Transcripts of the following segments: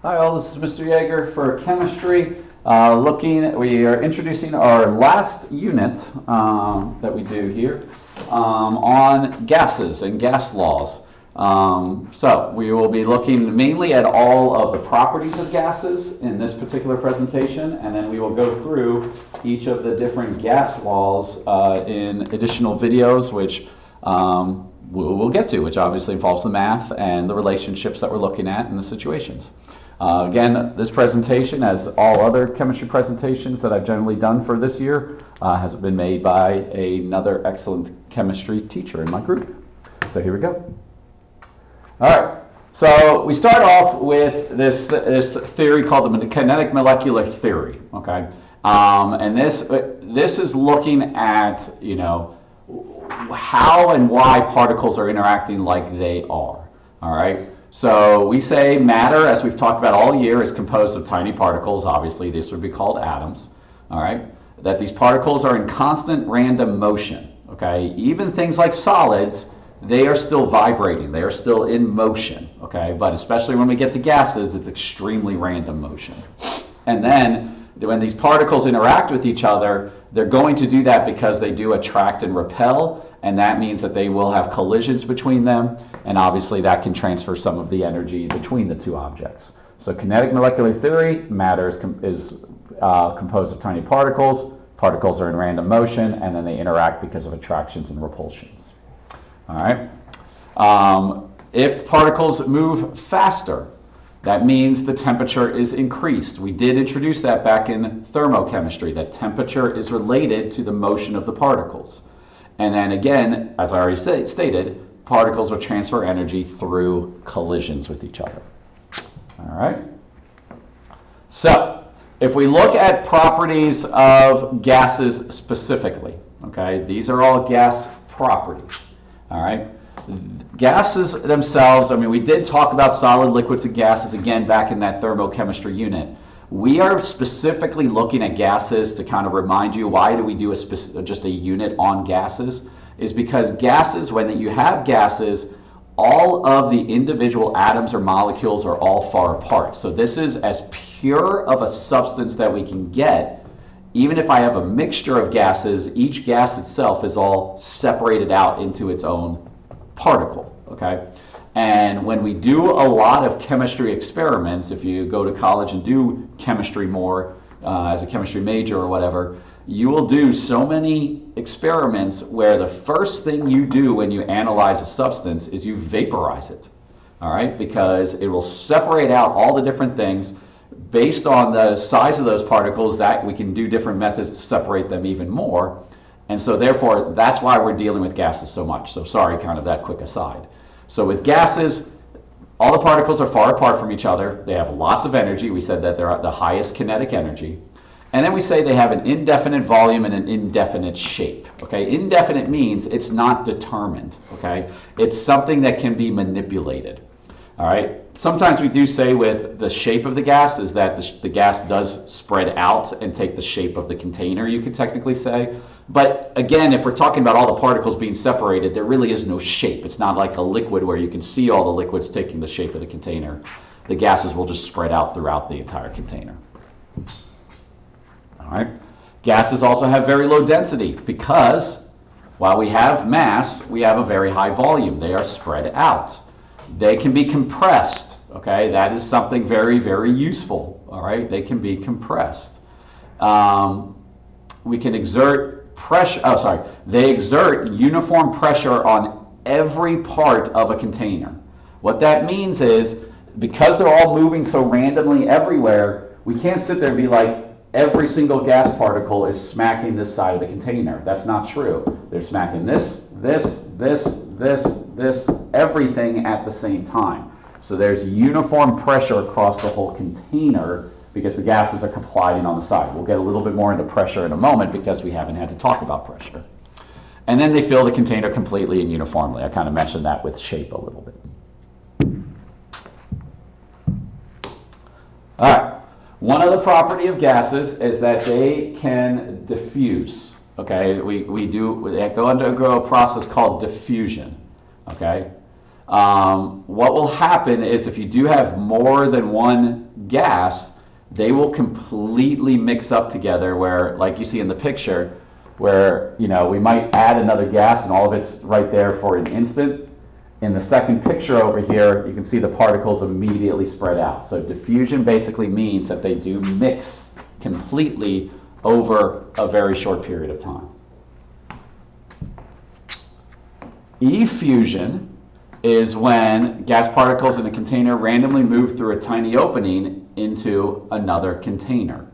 Hi all, this is Mr. Yeager for chemistry. We are introducing our last unit that we do here on gases and gas laws. So we will be looking mainly at all of the properties of gases in this particular presentation, and then we will go through each of the different gas laws in additional videos, which we'll get to, which obviously involves the math and the relationships that we're looking at and the situations. Again, this presentation, as all other chemistry presentations that I've generally done for this year, has been made by another excellent chemistry teacher in my group. So here we go. All right, so we start off with this theory called the kinetic molecular theory, okay? And this is looking at, you know, how and why particles are interacting like they are, all right? So we say matter, as we've talked about all year, is composed of tiny particles. Obviously, this would be called atoms, all right? That these particles are in constant random motion, okay? Even things like solids, they are still vibrating. They are still in motion, okay? But especially when we get to gases, it's extremely random motion. And then when these particles interact with each other, they're going to do that because they do attract and repel, and that means that they will have collisions between them, and obviously that can transfer some of the energy between the two objects. So kinetic molecular theory, matter is composed of tiny particles. Particles are in random motion, and then they interact because of attractions and repulsions. All right. If particles move faster, that means the temperature is increased. We did introduce that back in thermochemistry, that temperature is related to the motion of the particles. And then again, as I already stated, particles will transfer energy through collisions with each other. All right. So if we look at properties of gases specifically, okay, these are all gas properties. All right. Gases themselves, I mean, we did talk about solid, liquids, and gases again back in that thermochemistry unit. We are specifically looking at gases to kind of remind you why do we do just a unit on gases, is because gases, when you have gases, all of the individual atoms or molecules are all far apart. So this is as pure of a substance that we can get. Even if I have a mixture of gases, each gas itself is all separated out into its own particle, okay? And when we do a lot of chemistry experiments, if you go to college and do chemistry more as a chemistry major or whatever, you will do so many experiments where the first thing you do when you analyze a substance is you vaporize it, all right? Because it will separate out all the different things based on the size of those particles. That we can do different methods to separate them even more. And so therefore, that's why we're dealing with gases so much. So sorry, kind of that quick aside. So with gases, all the particles are far apart from each other. They have lots of energy. We said that they're at the highest kinetic energy. And then we say they have an indefinite volume and an indefinite shape. Okay, indefinite means it's not determined. Okay, it's something that can be manipulated. All right. Sometimes we do say with the shape of the gas is that the gas does spread out and take the shape of the container, you could technically say. But again, if we're talking about all the particles being separated, there really is no shape. It's not like a liquid where you can see all the liquids taking the shape of the container. The gases will just spread out throughout the entire container. All right. Gases also have very low density because while we have mass, we have a very high volume. They are spread out. They can be compressed, okay? That is something very, very useful, all right? They can be compressed. We can exert pressure, they exert uniform pressure on every part of a container. What that means is, because they're all moving so randomly everywhere, we can't sit there and be like, every single gas particle is smacking this side of the container. That's not true. They're smacking this, everything at the same time. So there's uniform pressure across the whole container because the gases are colliding on the side. We'll get a little bit more into pressure in a moment because we haven't had to talk about pressure. And then they fill the container completely and uniformly. I kind of mentioned that with shape a little bit. All right. One other property of gases is that they can diffuse. Okay, we go undergo a process called diffusion. Okay, what will happen is if you do have more than one gas, they will completely mix up together where, like you see in the picture, where, you know, we might add another gas and all of it's right there for an instant. In the second picture over here, you can see the particles immediately spread out. So diffusion basically means that they do mix completely over a very short period of time. Effusion is when gas particles in a container randomly move through a tiny opening into another container.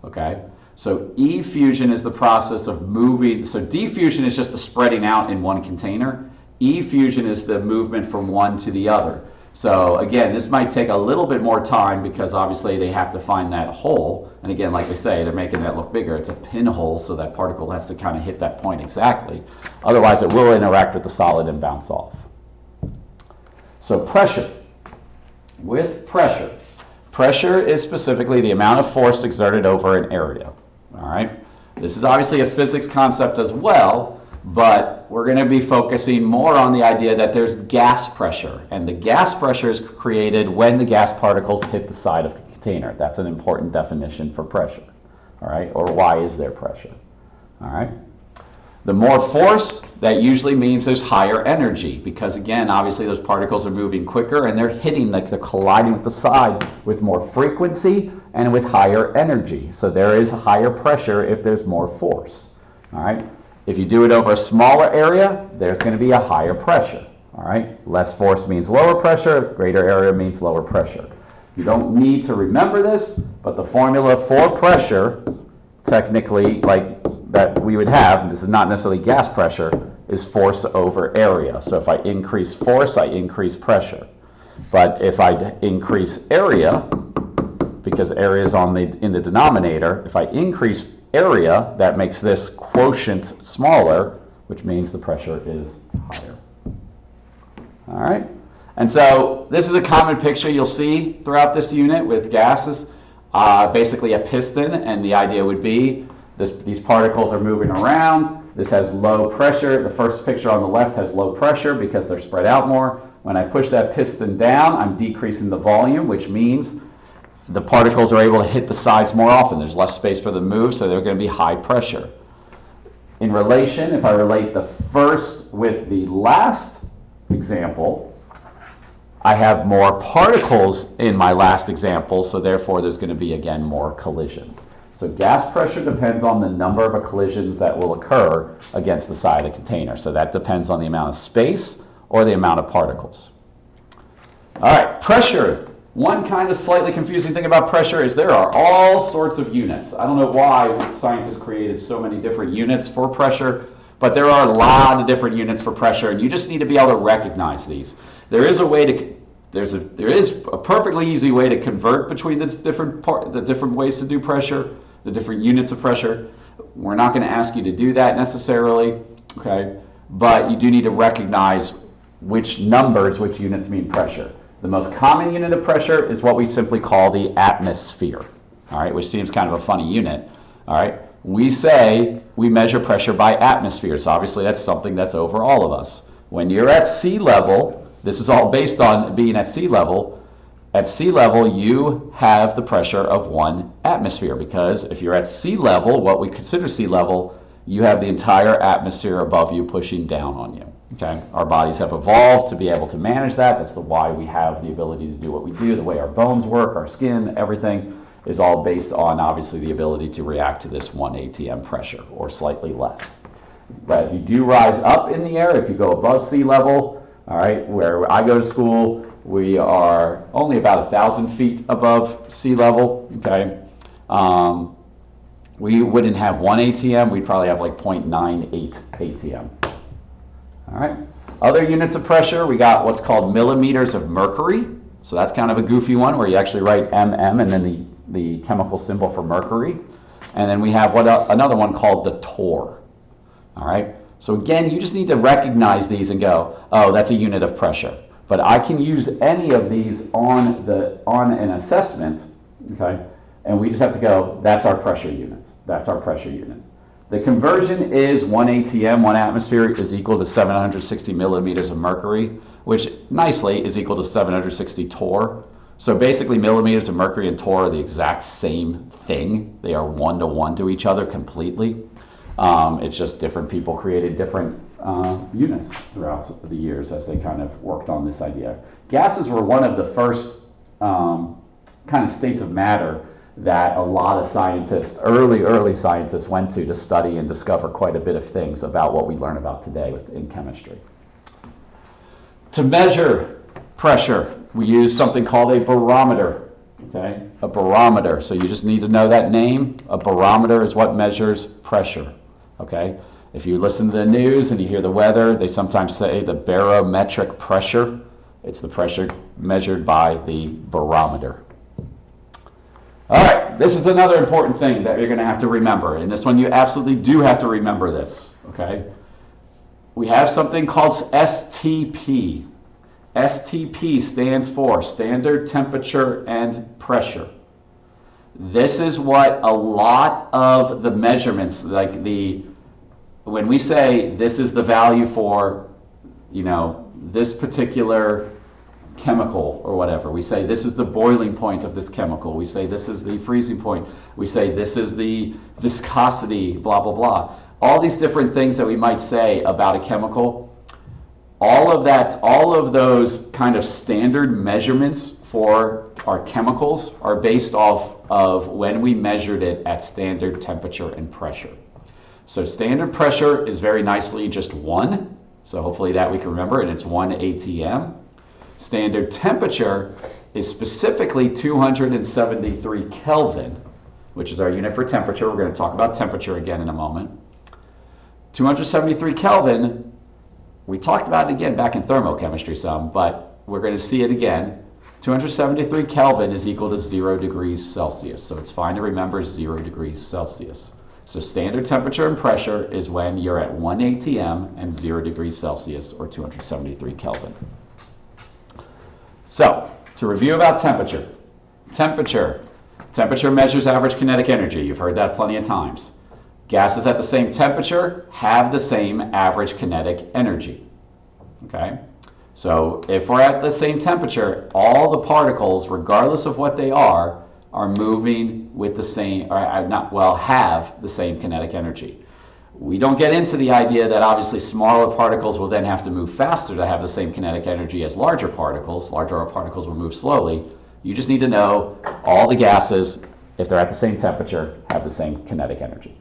Okay? So effusion is the process of moving. So diffusion is just the spreading out in one container. Effusion is the movement from one to the other. So again, this might take a little bit more time because obviously they have to find that hole. And again, like they say, they're making that look bigger. It's a pinhole, so that particle has to kind of hit that point exactly. Otherwise, it will interact with the solid and bounce off. So pressure. With pressure, pressure is specifically the amount of force exerted over an area. All right. This is obviously a physics concept as well, but we're going to be focusing more on the idea that there's gas pressure, and the gas pressure is created when the gas particles hit the side of the container. That's an important definition for pressure. All right. Or why is there pressure? All right. The more force, that usually means there's higher energy because, again, obviously those particles are moving quicker and they're hitting, like they're colliding with the side with more frequency and with higher energy. So there is a higher pressure if there's more force. All right. If you do it over a smaller area, there's going to be a higher pressure. All right. Less force means lower pressure. Greater area means lower pressure. You don't need to remember this, but the formula for pressure, technically, like that we would have, and this is not necessarily gas pressure, is force over area. So if I increase force, I increase pressure. But if I increase area, because area is in the denominator, if I increase area, that makes this quotient smaller, which means the pressure is higher. All right. And so this is a common picture you'll see throughout this unit with gases, basically a piston, and the idea would be these particles are moving around. This has low pressure. The first picture on the left has low pressure because they're spread out more. When I push that piston down, I'm decreasing the volume, which means the particles are able to hit the sides more often. There's less space for them to move, so they're going to be high pressure. In relation, if I relate the first with the last example, I have more particles in my last example, so therefore there's going to be, again, more collisions. So gas pressure depends on the number of collisions that will occur against the side of the container. So that depends on the amount of space or the amount of particles. All right, pressure. One kind of slightly confusing thing about pressure is there are all sorts of units. I don't know why scientists created so many different units for pressure, but there are a lot of different units for pressure, and you just need to be able to recognize these. There is a way to there is a perfectly easy way to convert between the different ways to do pressure, the different units of pressure. We're not going to ask you to do that necessarily, okay? But you do need to recognize which numbers, which units mean pressure. The most common unit of pressure is what we simply call the atmosphere, all right, which seems kind of a funny unit, all right? We say we measure pressure by atmospheres. Obviously, that's something that's over all of us. When you're at sea level, this is all based on being at sea level. At sea level, you have the pressure of 1 atmosphere because if you're at sea level, what we consider sea level, you have the entire atmosphere above you pushing down on you. Okay? Our bodies have evolved to be able to manage that. That's why we have the ability to do what we do, the way our bones work, our skin, everything is all based on, obviously, the ability to react to this 1 atm pressure or slightly less. But as you do rise up in the air, if you go above sea level, all right, where I go to school, we are only about 1,000 feet above sea level, okay? We wouldn't have 1 atm, we'd probably have like 0.98 atm. All right, other units of pressure, we got what's called millimeters of mercury. So that's kind of a goofy one where you actually write mm and then the chemical symbol for mercury. And then we have another one called the torr. All right, so again, you just need to recognize these and go, oh, that's a unit of pressure. But I can use any of these on an assessment, okay? And we just have to go, that's our pressure unit. That's our pressure unit. The conversion is 1 atm, 1 atmosphere is equal to 760 millimeters of mercury, which nicely is equal to 760 torr. So basically millimeters of mercury and torr are the exact same thing. They are 1-to-1 to each other completely. It's just different people created different units throughout the years as they kind of worked on this idea. Gases were one of the first kind of states of matter that a lot of scientists, early scientists, went to study and discover quite a bit of things about what we learn about today in chemistry. To measure pressure, we use something called a barometer. Okay, a barometer. So you just need to know that name. A barometer is what measures pressure. Okay, if you listen to the news and you hear the weather, they sometimes say the barometric pressure. It's the pressure measured by the barometer. All right, this is another important thing that you're going to have to remember. And this one you absolutely do have to remember this, okay? We have something called STP. STP stands for Standard Temperature and Pressure. This is what a lot of the measurements, like when we say this is the value for, this particular chemical or whatever. We say this is the boiling point of this chemical. We say this is the freezing point. We say this is the viscosity, blah, blah, blah. All these different things that we might say about a chemical, all of those kind of standard measurements for our chemicals are based off of when we measured it at standard temperature and pressure. So standard pressure is very nicely just 1. So hopefully that we can remember, and it's 1 atm. Standard temperature is specifically 273 Kelvin, which is our unit for temperature. We're going to talk about temperature again in a moment. 273 Kelvin, we talked about it again back in thermochemistry some, but we're going to see it again. 273 Kelvin is equal to 0 degrees Celsius. So it's fine to remember 0 degrees Celsius. So standard temperature and pressure is when you're at 1 atm and 0 degrees Celsius, or 273 Kelvin. So, to review about temperature. Temperature measures average kinetic energy. You've heard that plenty of times. Gases at the same temperature have the same average kinetic energy. Okay? So, if we're at the same temperature, all the particles, regardless of what they are moving with the same, or have the same kinetic energy. We don't get into the idea that obviously smaller particles will then have to move faster to have the same kinetic energy as larger particles. Larger particles will move slowly. You just need to know all the gases, if they're at the same temperature, have the same kinetic energy.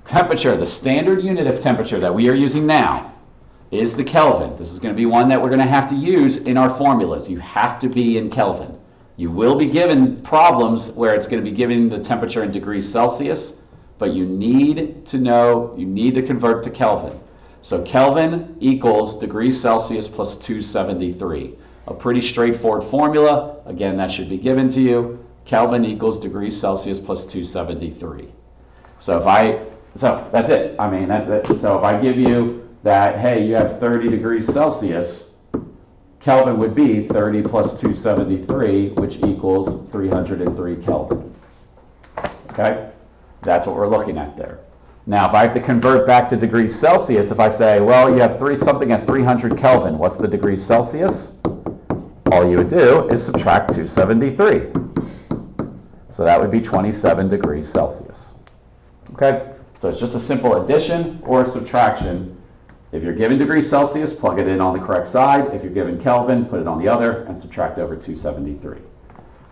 Temperature, the standard unit of temperature that we are using now is the Kelvin. This is going to be one that we're going to have to use in our formulas. You have to be in Kelvin. You will be given problems where it's going to be given the temperature in degrees Celsius, but you need to convert to Kelvin. So Kelvin equals degrees Celsius plus 273. A pretty straightforward formula. Again, that should be given to you. Kelvin equals degrees Celsius plus 273. So that's it. So if I give you that, hey, you have 30 degrees Celsius, Kelvin would be 30 plus 273, which equals 303 Kelvin. Okay? That's what we're looking at there. Now, if I have to convert back to degrees Celsius, if I say, well, you have something at 300 Kelvin, what's the degrees Celsius? All you would do is subtract 273. So that would be 27 degrees Celsius. Okay? So it's just a simple addition or subtraction. If you're given degrees Celsius, plug it in on the correct side. If you're given Kelvin, put it on the other and subtract over 273.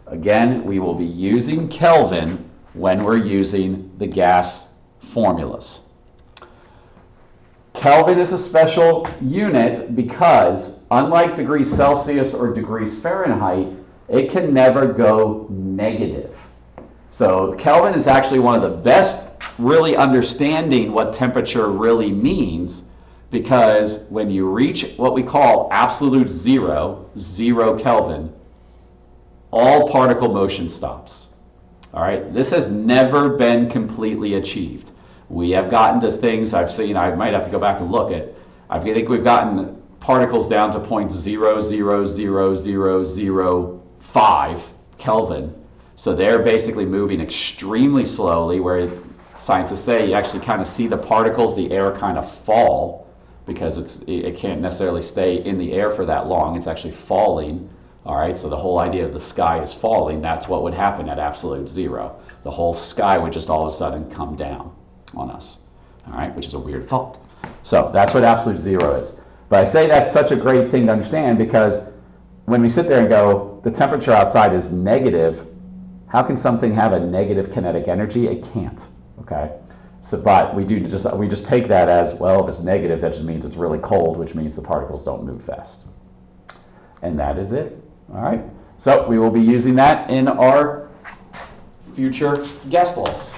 Again, we will be using Kelvin when we're using the gas formulas. Kelvin is a special unit because, unlike degrees Celsius or degrees Fahrenheit, it can never go negative. So Kelvin is actually one of the best really understanding what temperature really means, because when you reach what we call absolute zero, 0 Kelvin, all particle motion stops. All right, this has never been completely achieved. We have gotten to things I've seen, I might have to go back and look at. I think we've gotten particles down to 0.000005 Kelvin. So they're basically moving extremely slowly, where scientists say you actually kind of see the particles, the air kind of fall, because it can't necessarily stay in the air for that long. It's actually falling All right, so the whole idea of the sky is falling, that's what would happen at absolute zero. The whole sky would just all of a sudden come down on us, all right, which is a weird thought. So that's what absolute zero is. But I say that's such a great thing to understand because when we sit there and go, the temperature outside is negative, how can something have a negative kinetic energy? It can't, okay? So, but we just take that as, well, if it's negative, that just means it's really cold, which means the particles don't move fast. And that is it, all right? So we will be using that in our future gas laws.